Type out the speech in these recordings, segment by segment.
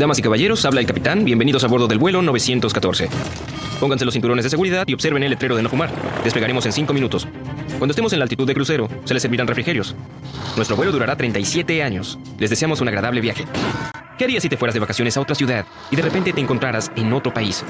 Damas y caballeros, habla el capitán. Bienvenidos a bordo del vuelo 914. Pónganse los cinturones de seguridad y observen el letrero de no fumar. Despegaremos en 5 minutos. Cuando estemos en la altitud de crucero, se les servirán refrigerios. Nuestro vuelo durará 37 años. Les deseamos un agradable viaje. ¿Qué harías si te fueras de vacaciones a otra ciudad y de repente te encontraras en otro país?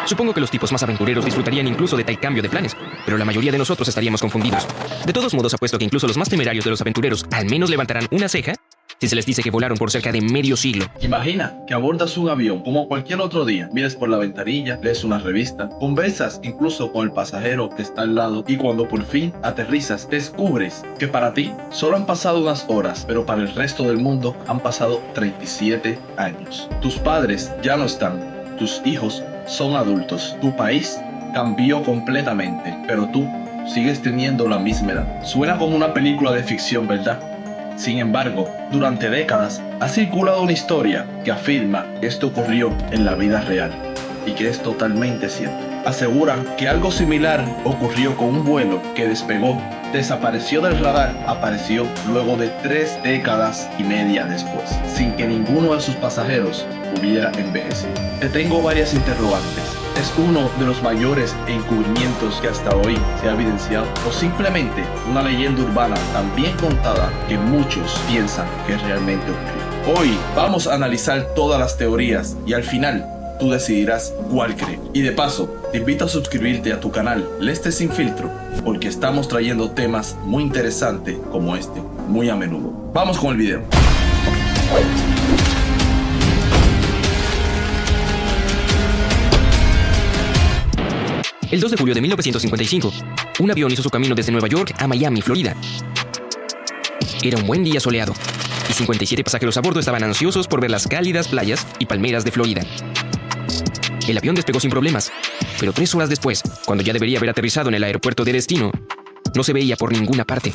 Supongo que los tipos más aventureros disfrutarían incluso de tal cambio de planes, pero la mayoría de nosotros estaríamos confundidos. De todos modos, apuesto que incluso los más temerarios de los aventureros al menos levantarán una ceja si se les dice que volaron por cerca de medio siglo. Imagina que abordas un avión como cualquier otro día, miras por la ventanilla, lees una revista, conversas incluso con el pasajero que está al lado y cuando por fin aterrizas descubres que para ti solo han pasado unas horas, pero para el resto del mundo han pasado 37 años. Tus padres ya no están, tus hijos son adultos, tu país cambió completamente, pero tú sigues teniendo la misma edad. Suena como una película de ficción, ¿verdad? Sin embargo, durante décadas ha circulado una historia que afirma que esto ocurrió en la vida real y que es totalmente cierto. Aseguran que algo similar ocurrió con un vuelo que despegó, desapareció del radar, apareció luego de 3 décadas y media después, sin que ninguno de sus pasajeros hubiera envejecido. Te tengo varias interrogantes. ¿Es uno de los mayores encubrimientos que hasta hoy se ha evidenciado? ¿O simplemente una leyenda urbana tan bien contada que muchos piensan que realmente ocurrió? Hoy vamos a analizar todas las teorías y al final tú decidirás cuál creer. Y de paso, te invito a suscribirte a tu canal Leste Sin Filtro, porque estamos trayendo temas muy interesantes como este, muy a menudo. Vamos con el video. El 2 de julio de 1955, un avión hizo su camino desde Nueva York a Miami, Florida. Era un buen día soleado, y 57 pasajeros a bordo estaban ansiosos por ver las cálidas playas y palmeras de Florida. El avión despegó sin problemas, pero 3 horas después, cuando ya debería haber aterrizado en el aeropuerto de destino, no se veía por ninguna parte.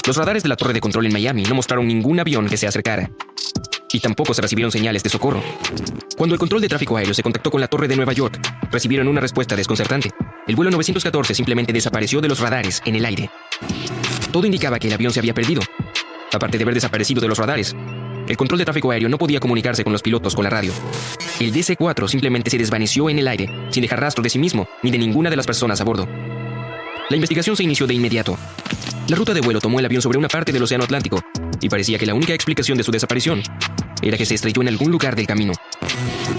Los radares de la torre de control en Miami no mostraron ningún avión que se acercara, y tampoco se recibieron señales de socorro. Cuando el control de tráfico aéreo se contactó con la torre de Nueva York, recibieron una respuesta desconcertante. El vuelo 914 simplemente desapareció de los radares en el aire. Todo indicaba que el avión se había perdido. Aparte de haber desaparecido de los radares, el control de tráfico aéreo no podía comunicarse con los pilotos con la radio. El DC-4 simplemente se desvaneció en el aire, sin dejar rastro de sí mismo ni de ninguna de las personas a bordo. La investigación se inició de inmediato. La ruta de vuelo tomó el avión sobre una parte del Océano Atlántico, y parecía que la única explicación de su desaparición era que se estrelló en algún lugar del camino.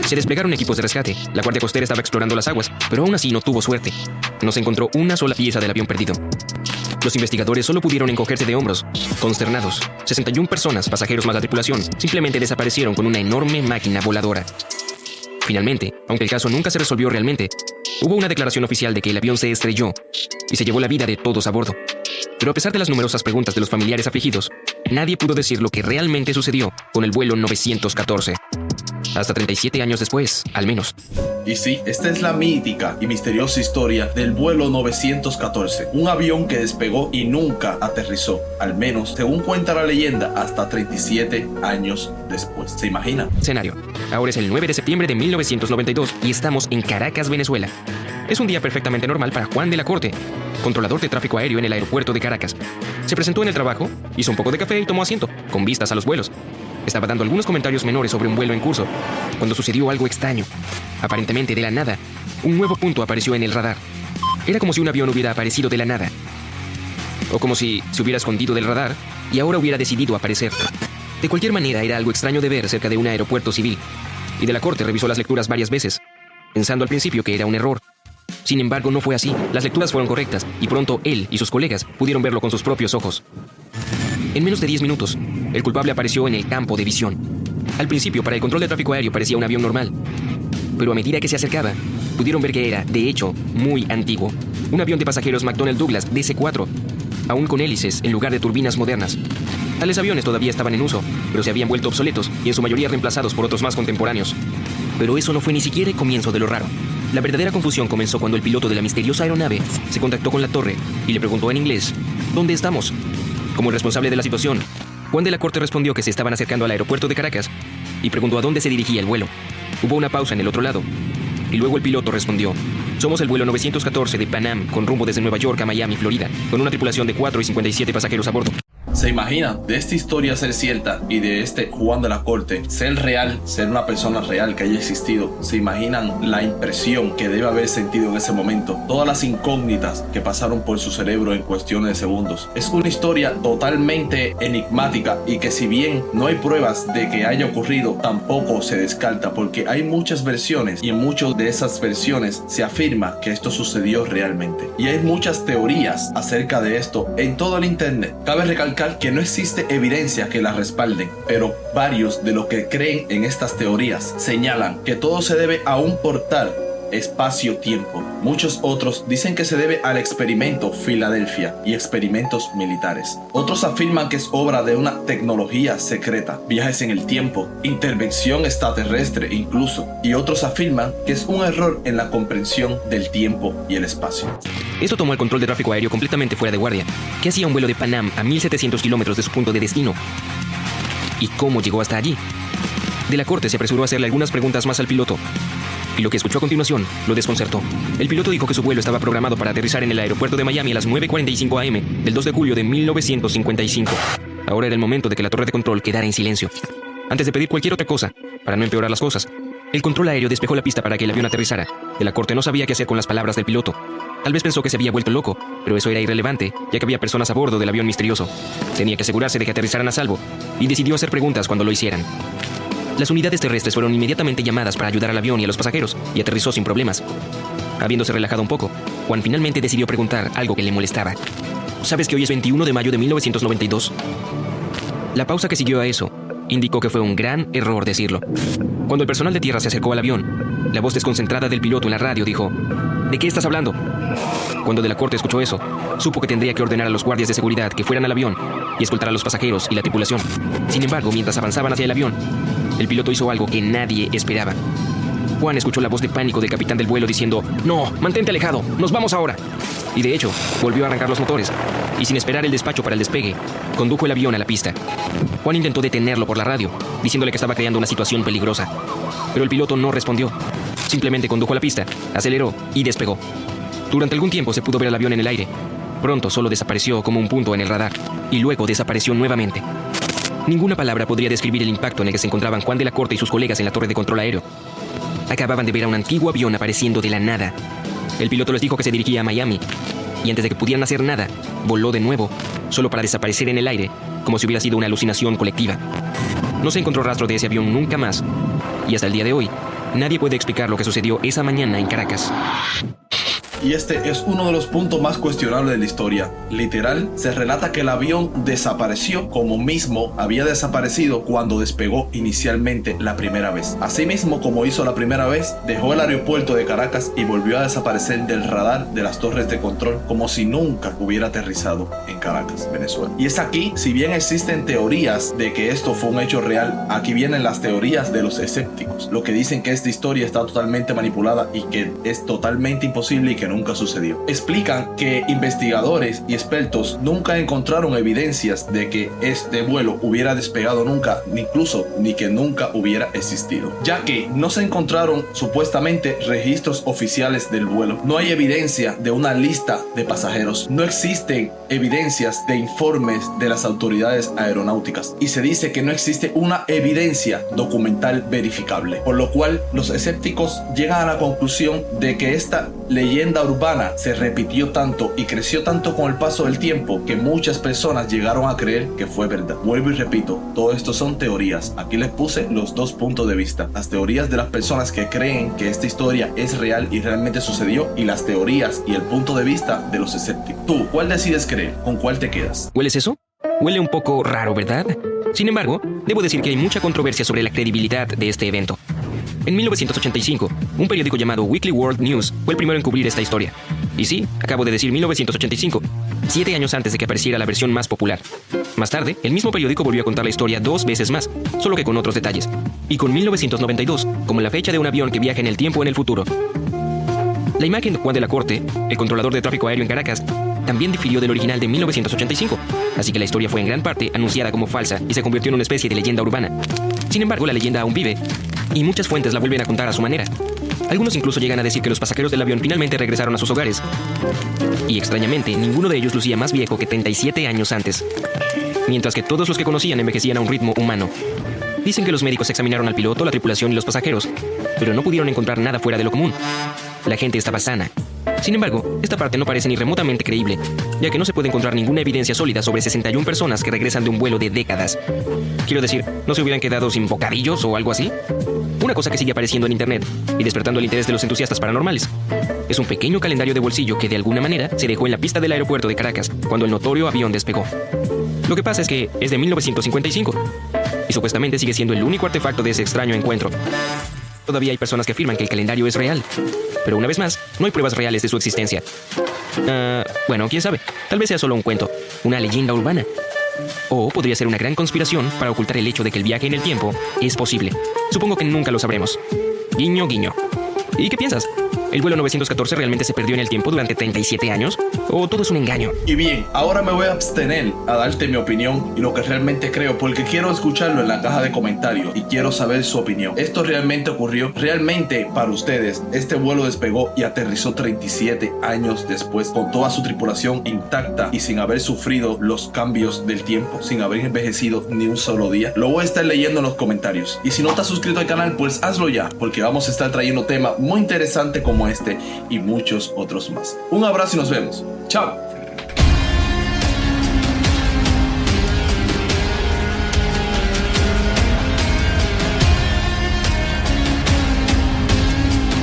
Se desplegaron equipos de rescate. La Guardia Costera estaba explorando las aguas, pero aún así no tuvo suerte. No se encontró una sola pieza del avión perdido. Los investigadores solo pudieron encogerse de hombros, consternados. 61 personas, pasajeros más la tripulación, simplemente desaparecieron con una enorme máquina voladora. Finalmente, aunque el caso nunca se resolvió realmente, hubo una declaración oficial de que el avión se estrelló y se llevó la vida de todos a bordo. Pero a pesar de las numerosas preguntas de los familiares afligidos, nadie pudo decir lo que realmente sucedió con el vuelo 914. Hasta 37 años después, al menos. Y sí, esta es la mítica y misteriosa historia del vuelo 914, un avión que despegó y nunca aterrizó, al menos según cuenta la leyenda, hasta 37 años después. ¿Se imagina? Escenario. Ahora es el 9 de septiembre de 1992 y estamos en Caracas, Venezuela. Es un día perfectamente normal para Juan de la Corte, controlador de tráfico aéreo en el aeropuerto de Caracas. Se presentó en el trabajo, hizo un poco de café y tomó asiento, con vistas a los vuelos. Estaba dando algunos comentarios menores sobre un vuelo en curso, cuando sucedió algo extraño. Aparentemente, de la nada, un nuevo punto apareció en el radar. Era como si un avión hubiera aparecido de la nada. O como si se hubiera escondido del radar y ahora hubiera decidido aparecer. De cualquier manera, era algo extraño de ver cerca de un aeropuerto civil. Y de la Corte revisó las lecturas varias veces, pensando al principio que era un error. Sin embargo, no fue así. Las lecturas fueron correctas y pronto él y sus colegas pudieron verlo con sus propios ojos. En menos de 10 minutos, el culpable apareció en el campo de visión. Al principio, para el control de tráfico aéreo parecía un avión normal, pero a medida que se acercaba, pudieron ver que era, de hecho, muy antiguo. Un avión de pasajeros McDonnell Douglas DC-4, aún con hélices en lugar de turbinas modernas. Tales aviones todavía estaban en uso, pero se habían vuelto obsoletos y en su mayoría reemplazados por otros más contemporáneos. Pero eso no fue ni siquiera el comienzo de lo raro. La verdadera confusión comenzó cuando el piloto de la misteriosa aeronave se contactó con la torre y le preguntó en inglés, ¿dónde estamos? Como el responsable de la situación, Juan de la Corte respondió que se estaban acercando al aeropuerto de Caracas y preguntó a dónde se dirigía el vuelo. Hubo una pausa en el otro lado, y luego el piloto respondió, somos el vuelo 914 de Pan Am con rumbo desde Nueva York a Miami, Florida, con una tripulación de 4 y 57 pasajeros a bordo. ¿Se imaginan de esta historia ser cierta y de este Juan de la Corte ser real, ser una persona real que haya existido? ¿Se imaginan la impresión que debe haber sentido en ese momento? Todas las incógnitas que pasaron por su cerebro en cuestiones de segundos. Es una historia totalmente enigmática y que si bien no hay pruebas de que haya ocurrido, tampoco se descarta porque hay muchas versiones y en muchas de esas versiones se afirma que esto sucedió realmente. Y hay muchas teorías acerca de esto en todo el internet. Cabe recalcar que no existe evidencia que la respalden, pero varios de los que creen en estas teorías señalan que todo se debe a un portal espacio-tiempo. Muchos otros dicen que se debe al experimento Filadelfia y experimentos militares. Otros afirman que es obra de una tecnología secreta, viajes en el tiempo, intervención extraterrestre incluso, y otros afirman que es un error en la comprensión del tiempo y el espacio. Esto tomó el control de tráfico aéreo completamente fuera de guardia, que hacía un vuelo de Panam a 1700 kilómetros de su punto de destino. ¿Y cómo llegó hasta allí? De la Corte se apresuró a hacerle algunas preguntas más al piloto, y lo que escuchó a continuación lo desconcertó. El piloto dijo que su vuelo estaba programado para aterrizar en el aeropuerto de Miami a las 9:45 am del 2 de julio de 1955. Ahora era el momento de que la torre de control quedara en silencio. Antes de pedir cualquier otra cosa, para no empeorar las cosas, el control aéreo despejó la pista para que el avión aterrizara. De la Corte no sabía qué hacer con las palabras del piloto. Tal vez pensó que se había vuelto loco, pero eso era irrelevante, ya que había personas a bordo del avión misterioso. Tenía que asegurarse de que aterrizaran a salvo, y decidió hacer preguntas cuando lo hicieran. Las unidades terrestres fueron inmediatamente llamadas para ayudar al avión y a los pasajeros, y aterrizó sin problemas. Habiéndose relajado un poco, Juan finalmente decidió preguntar algo que le molestaba. ¿Sabes que hoy es 21 de mayo de 1992? La pausa que siguió a eso indicó que fue un gran error decirlo. Cuando el personal de tierra se acercó al avión, la voz desconcentrada del piloto en la radio dijo: ¿de qué estás hablando? Cuando de la Corte escuchó eso, supo que tendría que ordenar a los guardias de seguridad que fueran al avión y escoltar a los pasajeros y la tripulación. Sin embargo, mientras avanzaban hacia el avión, el piloto hizo algo que nadie esperaba. Juan escuchó la voz de pánico del capitán del vuelo diciendo: «No, mantente alejado, nos vamos ahora». Y de hecho, volvió a arrancar los motores, y sin esperar el despacho para el despegue, condujo el avión a la pista. Juan intentó detenerlo por la radio, diciéndole que estaba creando una situación peligrosa. Pero el piloto no respondió. Simplemente condujo a la pista, aceleró y despegó. Durante algún tiempo se pudo ver al avión en el aire. Pronto solo desapareció como un punto en el radar, y luego desapareció nuevamente. Ninguna palabra podría describir el impacto en el que se encontraban Juan de la Corte y sus colegas en la torre de control aéreo. Acababan de ver a un antiguo avión apareciendo de la nada. El piloto les dijo que se dirigía a Miami, y antes de que pudieran hacer nada, voló de nuevo, solo para desaparecer en el aire, como si hubiera sido una alucinación colectiva. No se encontró rastro de ese avión nunca más, y hasta el día de hoy, nadie puede explicar lo que sucedió esa mañana en Caracas. Y este es uno de los puntos más cuestionables de la historia. Literal, se relata que el avión desapareció como mismo había desaparecido cuando despegó inicialmente la primera vez. Asimismo, como hizo la primera vez, dejó el aeropuerto de Caracas y volvió a desaparecer del radar de las torres de control como si nunca hubiera aterrizado en Caracas, Venezuela. Y es aquí, si bien existen teorías de que esto fue un hecho real, aquí vienen las teorías de los escépticos, lo que dicen que esta historia está totalmente manipulada y que es totalmente imposible y que nunca sucedió. Explican que investigadores y expertos nunca encontraron evidencias de que este vuelo hubiera despegado nunca, ni que nunca hubiera existido, ya que no se encontraron supuestamente registros oficiales del vuelo. No hay evidencia de una lista de pasajeros. No existen evidencias de informes de las autoridades aeronáuticas y se dice que no existe una evidencia documental verificable, por lo cual los escépticos llegan a la conclusión de que esta leyenda urbana se repitió tanto y creció tanto con el paso del tiempo que muchas personas llegaron a creer que fue verdad. Vuelvo y repito, todo esto son teorías. Aquí les puse los dos puntos de vista: las teorías de las personas que creen que esta historia es real y realmente sucedió, y las teorías y el punto de vista de los escépticos. ¿Tú cuál decides creer? ¿Con cuál te quedas? ¿Hueles eso? Huele un poco raro, ¿verdad? Sin embargo, debo decir que hay mucha controversia sobre la credibilidad de este evento. En 1985, un periódico llamado Weekly World News fue el primero en cubrir esta historia. Y sí, acabo de decir 1985, 7 años antes de que apareciera la versión más popular. Más tarde, el mismo periódico volvió a contar la historia 2 veces más, solo que con otros detalles. Y con 1992, como la fecha de un avión que viaja en el tiempo en el futuro. La imagen de Juan de la Corte, el controlador de tráfico aéreo en Caracas, también difirió del original de 1985, así que la historia fue en gran parte anunciada como falsa y se convirtió en una especie de leyenda urbana. Sin embargo, la leyenda aún vive, y muchas fuentes la vuelven a contar a su manera. Algunos incluso llegan a decir que los pasajeros del avión finalmente regresaron a sus hogares. Y extrañamente, ninguno de ellos lucía más viejo que 37 años antes. mientras que todos los que conocían envejecían a un ritmo humano. Dicen que los médicos examinaron al piloto, la tripulación y los pasajeros, pero no pudieron encontrar nada fuera de lo común. La gente estaba sana. Sin embargo, esta parte no parece ni remotamente creíble, ya que no se puede encontrar ninguna evidencia sólida sobre 61 personas que regresan de un vuelo de décadas. Quiero decir, ¿no se hubieran quedado sin bocadillos o algo así? Una cosa que sigue apareciendo en internet y despertando el interés de los entusiastas paranormales es un pequeño calendario de bolsillo que de alguna manera se dejó en la pista del aeropuerto de Caracas cuando el notorio avión despegó. Lo que pasa es que es de 1955 y supuestamente sigue siendo el único artefacto de ese extraño encuentro. Todavía hay personas que afirman que el calendario es real, pero una vez más, no hay pruebas reales de su existencia. Bueno, quién sabe, tal vez sea solo un cuento, una leyenda urbana. O podría ser una gran conspiración para ocultar el hecho de que el viaje en el tiempo es posible. Supongo que nunca lo sabremos. Guiño, guiño. ¿Y qué piensas? ¿El vuelo 914 realmente se perdió en el tiempo durante 37 años? ¿O todo es un engaño? Y bien, ahora me voy a abstener a darte mi opinión y lo que realmente creo, porque quiero escucharlo en la caja de comentarios y quiero saber su opinión. ¿Esto realmente ocurrió? ¿Realmente para ustedes este vuelo despegó y aterrizó 37 años después con toda su tripulación intacta y sin haber sufrido los cambios del tiempo, sin haber envejecido ni un solo día? Lo voy a estar leyendo en los comentarios. Y si no estás suscrito al canal, pues hazlo ya, porque vamos a estar trayendo temas muy interesantes como este y muchos otros más. Un abrazo y nos vemos. Chao.